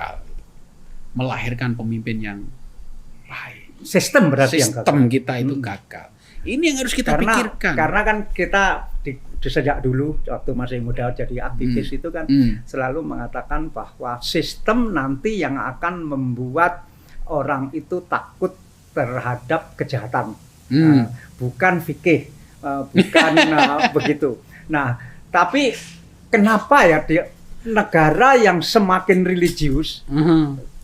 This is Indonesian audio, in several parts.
gagal. Melahirkan pemimpin yang baik. Sistem berarti yang Sistem gagal. kita itu gagal. Ini yang harus kita pikirkan. Karena kan kita di sejak dulu waktu masih muda jadi aktivis itu kan selalu mengatakan bahwa sistem nanti yang akan membuat orang itu takut terhadap kejahatan, bukan fikih, bukan begitu. Nah, tapi kenapa ya di negara yang semakin religius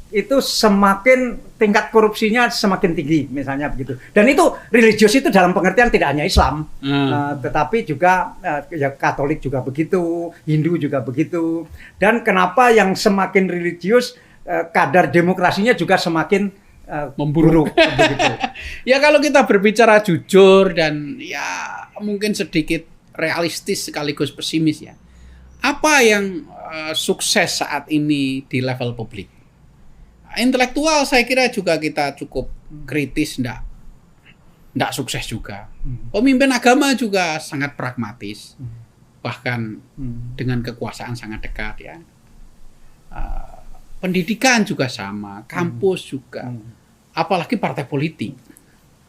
itu semakin tingkat korupsinya semakin tinggi, misalnya begitu. Dan itu religius itu dalam pengertian tidak hanya Islam, tetapi juga ya Katolik juga begitu, Hindu juga begitu. Dan kenapa yang semakin religius kadar demokrasinya juga semakin memburuk begitu. Ya kalau kita berbicara jujur dan ya mungkin sedikit realistis sekaligus pesimis ya. Apa yang sukses saat ini di level publik? Intelektual saya kira juga kita cukup kritis, enggak sukses juga. Pemimpin agama juga sangat pragmatis, bahkan dengan kekuasaan sangat dekat ya. Pendidikan juga sama, kampus juga, apalagi partai politik.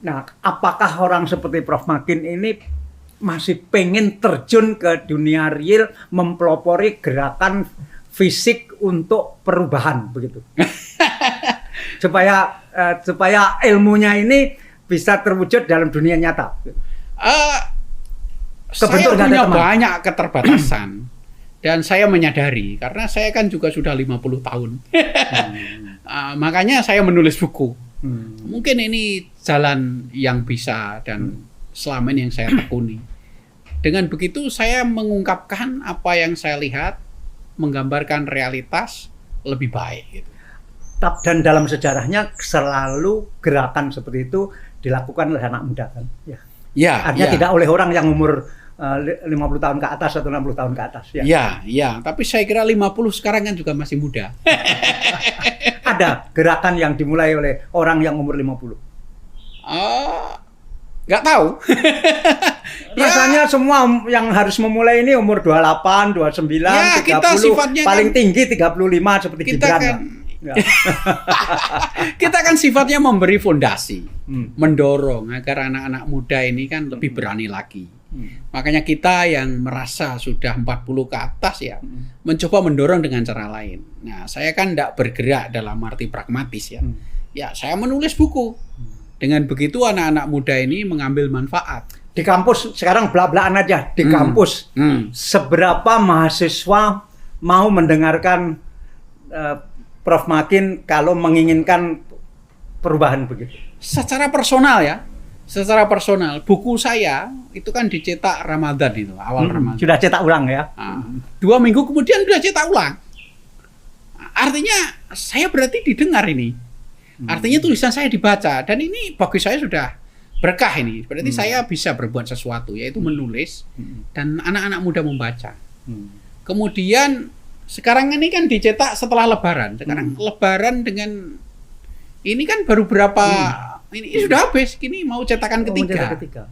Nah, apakah orang seperti Prof. Makin ini masih pengen terjun ke dunia real, mempelopori gerakan fisik untuk perubahan begitu? supaya ilmunya ini bisa terwujud dalam dunia nyata. Saya punya banyak keterbatasan dan saya menyadari karena saya kan juga sudah 50 tahun. Makanya saya menulis buku. Mungkin ini jalan yang bisa dan selama ini yang saya tekuni. Dengan begitu saya mengungkapkan apa yang saya lihat, menggambarkan realitas lebih baik gitu. Dan dalam sejarahnya selalu gerakan seperti itu dilakukan oleh anak muda kan? Ya. Artinya tidak oleh orang yang umur 50 tahun ke atas atau 60 tahun ke atas. Ya. Tapi saya kira 50 sekarang kan juga masih muda. Ada gerakan yang dimulai oleh orang yang umur 50? Nggak tahu. Rasanya semua yang harus memulai ini umur 28, 29, ya, 30, kita sifatnya paling kan, tinggi 35 seperti Gibran. Kita kan sifatnya memberi fondasi, mendorong agar anak-anak muda ini kan lebih berani lagi. Makanya kita yang merasa sudah 40 ke atas ya, mencoba mendorong dengan cara lain. Nah, saya kan tidak bergerak dalam arti pragmatis ya. Ya, saya menulis buku. Dengan begitu anak-anak muda ini mengambil manfaat. Di kampus sekarang belak-belakan aja di kampus. Seberapa mahasiswa mau mendengarkan Prof. Makin kalau menginginkan perubahan begitu? Secara personal ya. Secara personal, buku saya itu kan dicetak Ramadan itu, awal Ramadan. Sudah cetak ulang ya? 2 minggu kemudian sudah cetak ulang. Artinya saya berarti didengar ini. Artinya tulisan saya dibaca. Dan ini bagi saya sudah berkah ini. Berarti saya bisa berbuat sesuatu, yaitu menulis. Dan anak-anak muda membaca. Kemudian sekarang ini kan dicetak setelah Lebaran. Sekarang Lebaran dengan ini kan baru berapa... Ini sudah habis, kini mau cetakan ketiga.